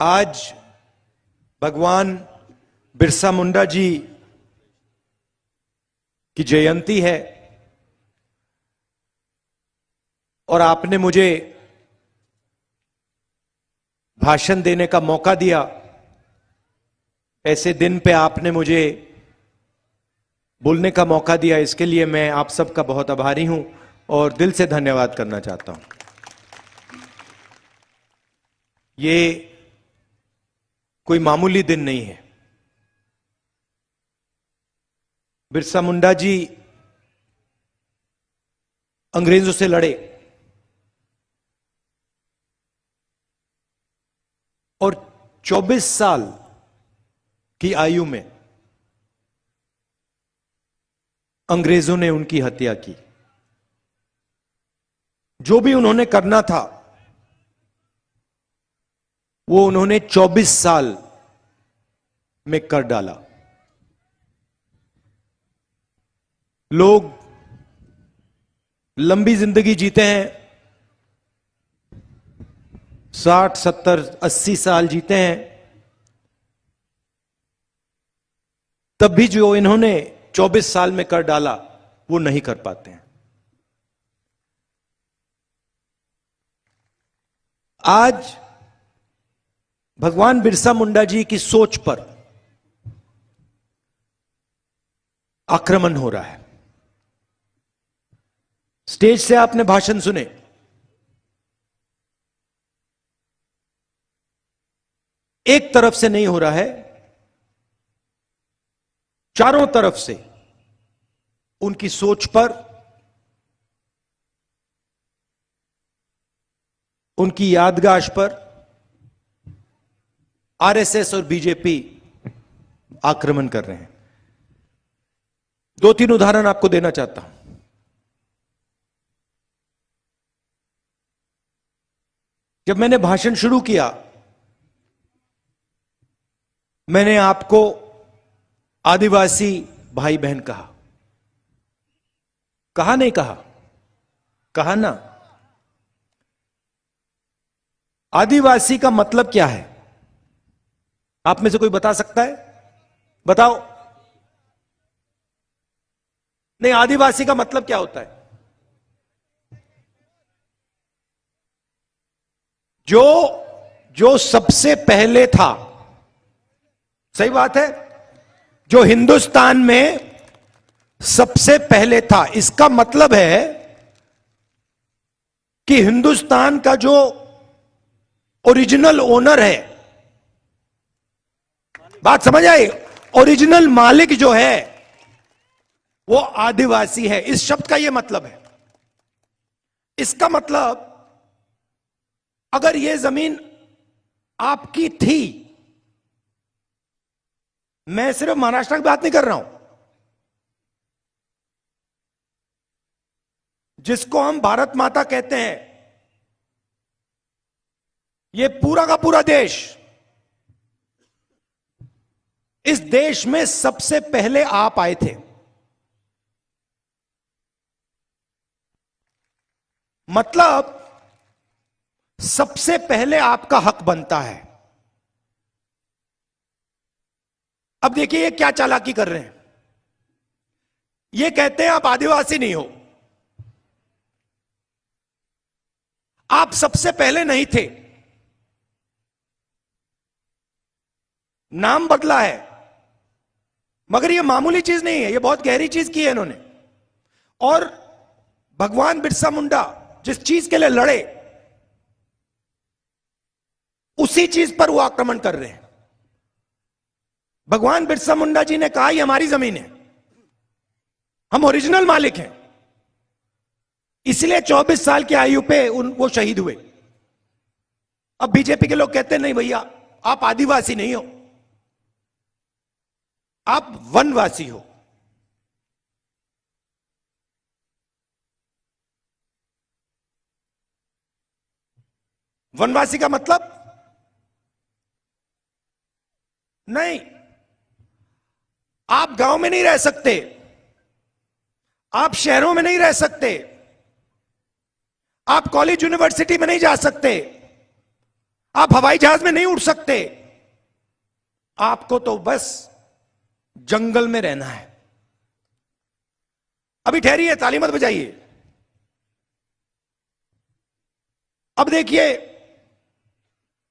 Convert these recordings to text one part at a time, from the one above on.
आज भगवान बिरसा मुंडा जी की जयंती है और आपने मुझे भाषण देने का मौका दिया। ऐसे दिन पे आपने मुझे बोलने का मौका दिया, इसके लिए मैं आप सबका बहुत आभारी हूं और दिल से धन्यवाद करना चाहता हूं। ये कोई मामूली दिन नहीं है। बिरसा मुंडा जी अंग्रेजों से लड़े और 24 साल की आयु में अंग्रेजों ने उनकी हत्या की। जो भी उन्होंने करना था वो उन्होंने 24 साल में कर डाला। लोग लंबी जिंदगी जीते हैं, 60, 70, 80 साल जीते हैं, तब भी जो इन्होंने 24 साल में कर डाला वो नहीं कर पाते हैं। आज भगवान बिरसा मुंडा जी की सोच पर आक्रमण हो रहा है। स्टेज से आपने भाषण सुने, एक तरफ से नहीं हो रहा है, चारों तरफ से उनकी सोच पर, उनकी यादगाश पर आरएसएस और बीजेपी आक्रमण कर रहे हैं। 2-3 उदाहरण आपको देना चाहता हूं। जब मैंने भाषण शुरू किया, मैंने आपको आदिवासी भाई बहन कहा। कहा नहीं कहा? कहा ना। आदिवासी का मतलब क्या है? आप में से कोई बता सकता है? बताओ। नहीं, आदिवासी का मतलब क्या होता है? जो सबसे पहले था। सही बात है, जो हिंदुस्तान में सबसे पहले था। इसका मतलब है कि हिंदुस्तान का जो ओरिजिनल ओनर है, बात समझ आई? ओरिजिनल मालिक जो है वो आदिवासी है। इस शब्द का यह मतलब है। इसका मतलब अगर यह जमीन आपकी थी, मैं सिर्फ महाराष्ट्र की बात नहीं कर रहा हूं, जिसको हम भारत माता कहते हैं, यह पूरा का पूरा देश, इस देश में सबसे पहले आप आए थे। मतलब सबसे पहले आपका हक बनता है। अब देखिए ये क्या चालाकी कर रहे हैं। ये कहते हैं आप आदिवासी नहीं हो, आप सबसे पहले नहीं थे, नाम बदला है। मगर ये मामूली चीज नहीं है, ये बहुत गहरी चीज की है इन्होंने। और भगवान बिरसा मुंडा जिस चीज के लिए लड़े, उसी चीज पर वो आक्रमण कर रहे हैं। भगवान बिरसा मुंडा जी ने कहा ये हमारी जमीन है, हम ओरिजिनल मालिक हैं, इसलिए 24 साल की आयु पे वो शहीद हुए। अब बीजेपी के लोग कहते हैं नहीं भैया, आप आदिवासी नहीं हो, आप वनवासी हो। वनवासी का मतलब नहीं, आप गांव में नहीं रह सकते, आप शहरों में नहीं रह सकते, आप कॉलेज यूनिवर्सिटी में नहीं जा सकते, आप हवाई जहाज में नहीं उड़ सकते, आपको तो बस जंगल में रहना है। अभी ठहरिए, ताली मत बजाइए। अब देखिए,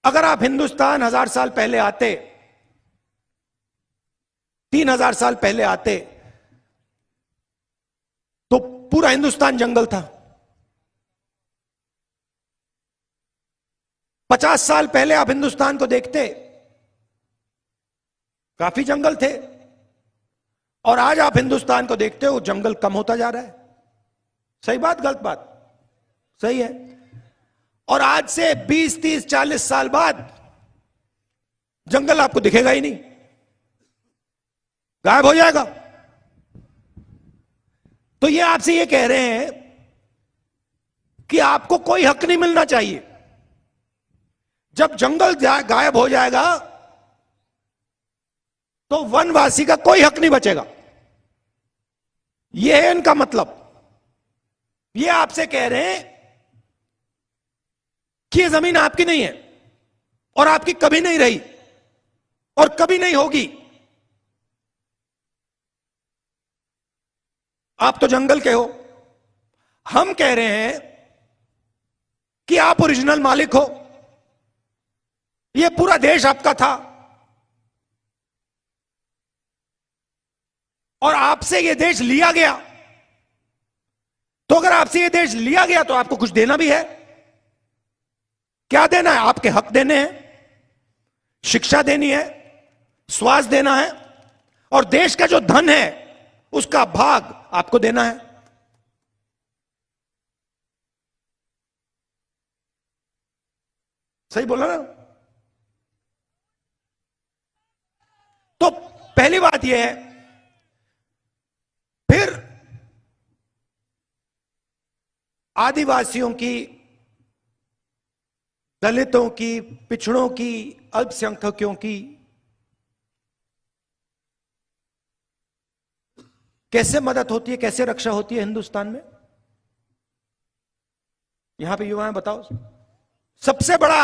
अगर आप हिंदुस्तान 1000 साल पहले आते, 3000 साल पहले आते, तो पूरा हिंदुस्तान जंगल था। 50 साल पहले आप हिंदुस्तान को देखते, काफी जंगल थे। और आज आप हिंदुस्तान को देखते हो, जंगल कम होता जा रहा है। सही बात, गलत बात? सही है। और आज से 20, 30, 40 साल बाद जंगल आपको दिखेगा ही नहीं, गायब हो जाएगा। तो ये आपसे ये कह रहे हैं कि आपको कोई हक नहीं मिलना चाहिए। जब जंगल गायब हो जाएगा तो वनवासी का कोई हक नहीं बचेगा। यह है इनका मतलब। ये आपसे कह रहे हैं कि यह जमीन आपकी नहीं है, और आपकी कभी नहीं रही, और कभी नहीं होगी। आप तो जंगल के हो। हम कह रहे हैं कि आप ओरिजिनल मालिक हो। यह पूरा देश आपका था, और आपसे यह देश लिया गया। तो अगर आपसे यह देश लिया गया तो आपको कुछ देना भी है। क्या देना है? आपके हक देने हैं, शिक्षा देनी है, स्वास्थ्य देना है, और देश का जो धन है उसका भाग आपको देना है। सही बोला ना? तो पहली बात यह है। फिर आदिवासियों की, दलितों की, पिछड़ों की, अल्पसंख्यकों की कैसे मदद होती है, कैसे रक्षा होती है हिंदुस्तान में? यहां पे युवा हैं, बताओ। सबसे बड़ा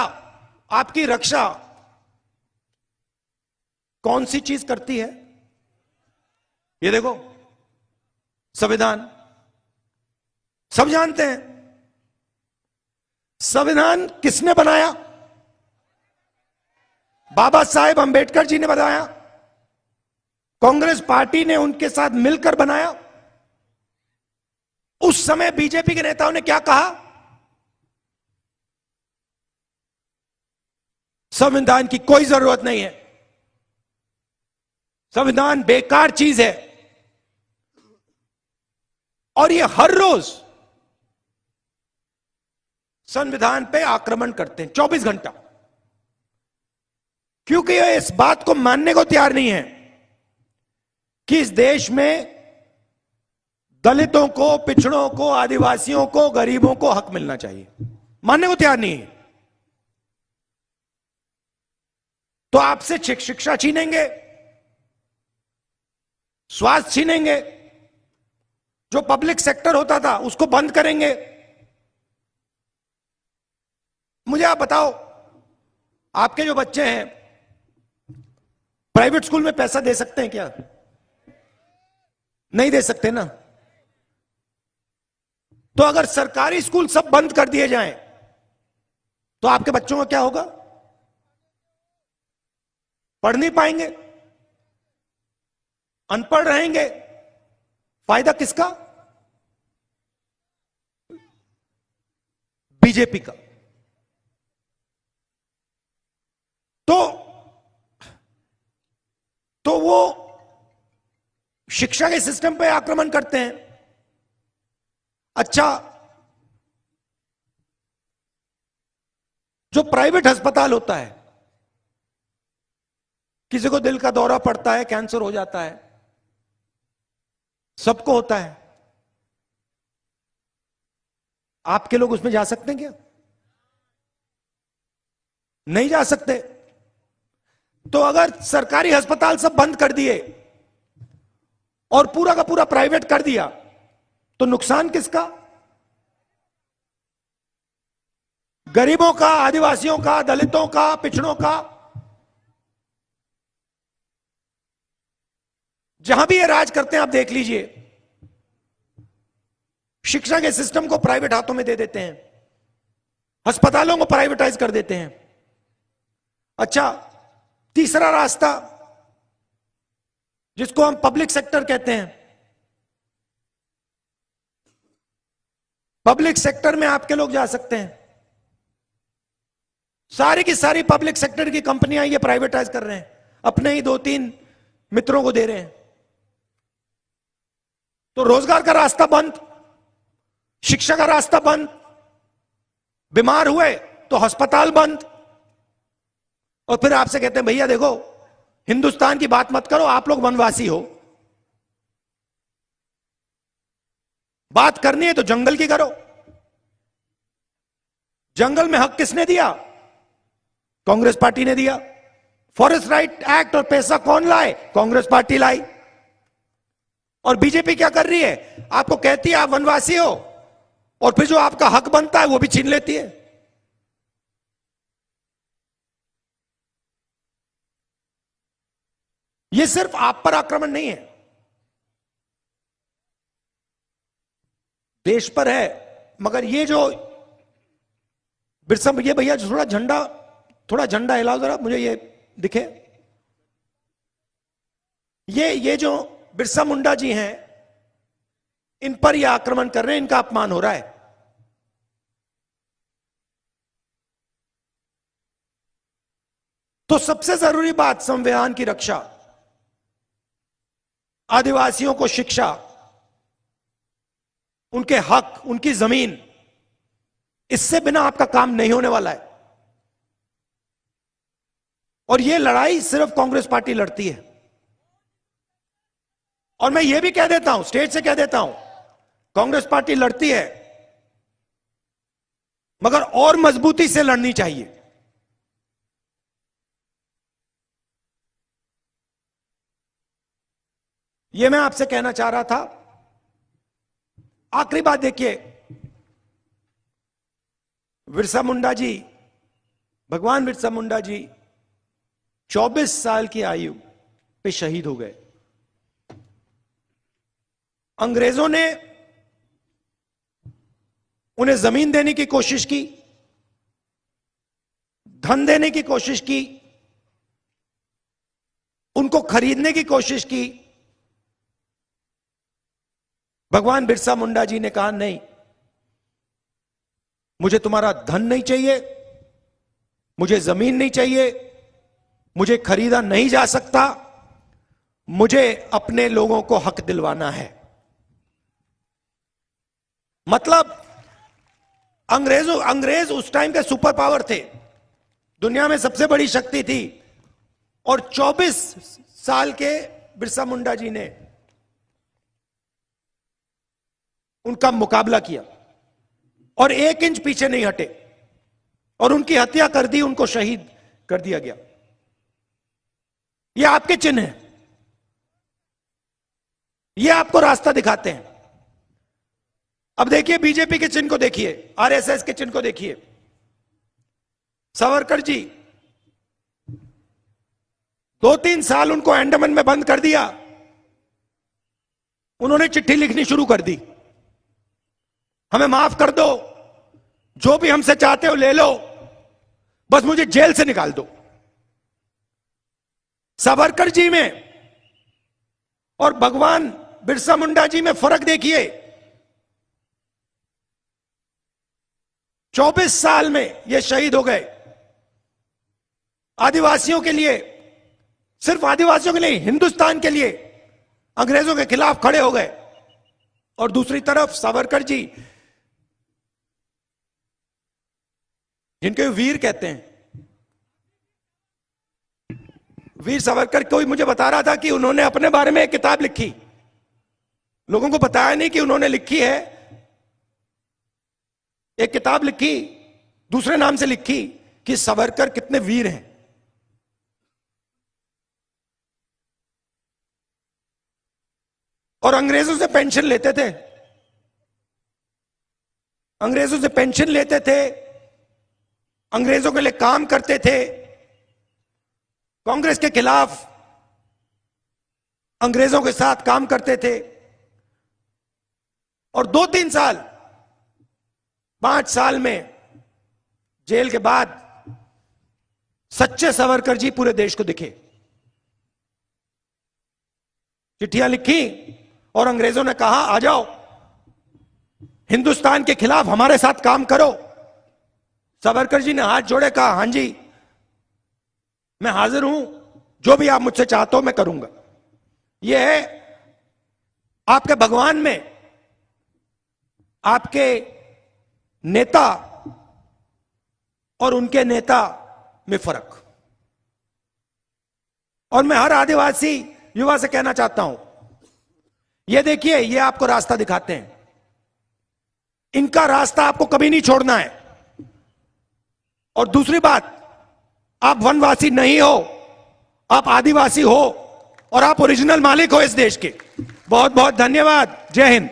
आपकी रक्षा कौन सी चीज करती है? ये देखो, संविधान। सब जानते हैं संविधान किसने बनाया? बाबा साहेब अंबेडकर जी ने बनाया। कांग्रेस पार्टी ने उनके साथ मिलकर बनाया। उस समय बीजेपी के नेताओं ने क्या कहा? संविधान की कोई जरूरत नहीं है, संविधान बेकार चीज है। और ये हर रोज संविधान पे आक्रमण करते हैं 24 घंटा, क्योंकि ये इस बात को मानने को तैयार नहीं है कि इस देश में दलितों को, पिछड़ों को, आदिवासियों को, गरीबों को हक मिलना चाहिए। मानने को तैयार नहीं है। तो आपसे शिक्षा छीनेंगे, स्वास्थ्य छीनेंगे, जो पब्लिक सेक्टर होता था उसको बंद करेंगे। मुझे आप बताओ, आपके जो बच्चे हैं प्राइवेट स्कूल में पैसा दे सकते हैं क्या? नहीं दे सकते ना। तो अगर सरकारी स्कूल सब बंद कर दिए जाएं तो आपके बच्चों का क्या होगा? पढ़ नहीं पाएंगे, अनपढ़ रहेंगे। फायदा किसका? बीजेपी का। तो वो शिक्षा के सिस्टम पे आक्रमण करते हैं। अच्छा, जो प्राइवेट अस्पताल होता है, किसी को दिल का दौरा पड़ता है, कैंसर हो जाता है, सबको होता है। आपके लोग उसमें जा सकते हैं क्या? नहीं जा सकते। तो अगर सरकारी अस्पताल सब बंद कर दिए और पूरा का पूरा प्राइवेट कर दिया तो नुकसान किसका? गरीबों का, आदिवासियों का, दलितों का, पिछड़ों का, जहां भी ये राज करते हैं आप देख लीजिए, शिक्षा के सिस्टम को प्राइवेट हाथों में दे देते हैं, अस्पतालों को प्राइवेटाइज कर देते हैं। अच्छा, तीसरा रास्ता जिसको हम पब्लिक सेक्टर कहते हैं, पब्लिक सेक्टर में आपके लोग जा सकते हैं, सारी की सारी पब्लिक सेक्टर की कंपनियां ये प्राइवेटाइज कर रहे हैं, अपने ही 2-3 मित्रों को दे रहे हैं। तो रोजगार का रास्ता बंद, शिक्षा का रास्ता बंद, बीमार हुए तो अस्पताल बंद, और फिर आपसे कहते हैं भैया देखो हिंदुस्तान की बात मत करो, आप लोग वनवासी हो, बात करनी है तो जंगल की करो। जंगल में हक किसने दिया? कांग्रेस पार्टी ने दिया। फॉरेस्ट राइट एक्ट और पैसा कौन लाए? कांग्रेस पार्टी लाई। और बीजेपी क्या कर रही है? आपको कहती है आप वनवासी हो, और फिर जो आपका हक बनता है वो भी छीन लेती है। ये सिर्फ आप पर आक्रमण नहीं है, देश पर है। मगर ये जो बिरसा, ये भैया थोड़ा झंडा हिलाओ जरा, मुझे ये दिखे। ये जो बिरसा मुंडा जी हैं, इन पर ये आक्रमण कर रहे हैं, इनका अपमान हो रहा है। तो सबसे जरूरी बात संविधान की रक्षा, आदिवासियों को शिक्षा, उनके हक, उनकी जमीन, इससे बिना आपका काम नहीं होने वाला है। और यह लड़ाई सिर्फ कांग्रेस पार्टी लड़ती है। और मैं यह भी कह देता हूं, स्टेज से कह देता हूं, कांग्रेस पार्टी लड़ती है मगर और मजबूती से लड़नी चाहिए। यह मैं आपसे कहना चाह रहा था। आखिरी बात देखिए, बिरसा मुंडा जी, भगवान बिरसा मुंडा जी 24 साल की आयु पे शहीद हो गए। अंग्रेजों ने उन्हें जमीन देने की कोशिश की, धन देने की कोशिश की, उनको खरीदने की कोशिश की। भगवान बिरसा मुंडा जी ने कहा नहीं, मुझे तुम्हारा धन नहीं चाहिए, मुझे जमीन नहीं चाहिए, मुझे खरीदा नहीं जा सकता, मुझे अपने लोगों को हक दिलवाना है। मतलब अंग्रेज उस टाइम के सुपर पावर थे, दुनिया में सबसे बड़ी शक्ति थी, और 24 साल के बिरसा मुंडा जी ने उनका मुकाबला किया और 1 इंच पीछे नहीं हटे, और उनकी हत्या कर दी, उनको शहीद कर दिया गया। ये आपके चिन्ह हैं, ये आपको रास्ता दिखाते हैं। अब देखिए बीजेपी के चिन्ह को देखिए, आरएसएस के चिन्ह को देखिए। सावरकर जी 2-3 साल उनको अंडमान में बंद कर दिया, उन्होंने चिट्ठी लिखनी शुरू कर दी, हमें माफ कर दो, जो भी हमसे चाहते हो ले लो, बस मुझे जेल से निकाल दो। सावरकर जी में और भगवान बिरसा मुंडा जी में फर्क देखिए। 24 साल में ये शहीद हो गए। आदिवासियों के लिए, सिर्फ आदिवासियों के लिए, हिंदुस्तान के लिए अंग्रेजों के खिलाफ खड़े हो गए। और दूसरी तरफ सावरकर जी, जिनके वीर कहते हैं, वीर सावरकर, कोई मुझे बता रहा था कि उन्होंने अपने बारे में एक किताब लिखी, लोगों को बताया नहीं कि उन्होंने लिखी है। एक किताब लिखी, दूसरे नाम से लिखी, कि सावरकर कितने वीर हैं। और अंग्रेजों से पेंशन लेते थे, अंग्रेजों से पेंशन लेते थे, अंग्रेजों के लिए काम करते थे, कांग्रेस के खिलाफ अंग्रेजों के साथ काम करते थे, और 2-3 साल 5 साल में जेल के बाद सच्चे सावरकर जी पूरे देश को दिखे, चिट्ठियां लिखी और अंग्रेजों ने कहा आ जाओ, हिंदुस्तान के खिलाफ हमारे साथ काम करो। सावरकर जी ने हाथ जोड़े, कहा हां जी मैं हाजिर हूं, जो भी आप मुझसे चाहते हो मैं करूंगा। यह है आपके भगवान में आपके नेता और उनके नेता में फर्क। और मैं हर आदिवासी युवा से कहना चाहता हूं, यह देखिए, ये आपको रास्ता दिखाते हैं, इनका रास्ता आपको कभी नहीं छोड़ना है। और दूसरी बात, आप वनवासी नहीं हो, आप आदिवासी हो और आप ओरिजिनल मालिक हो इस देश के। बहुत बहुत धन्यवाद। जय हिंद।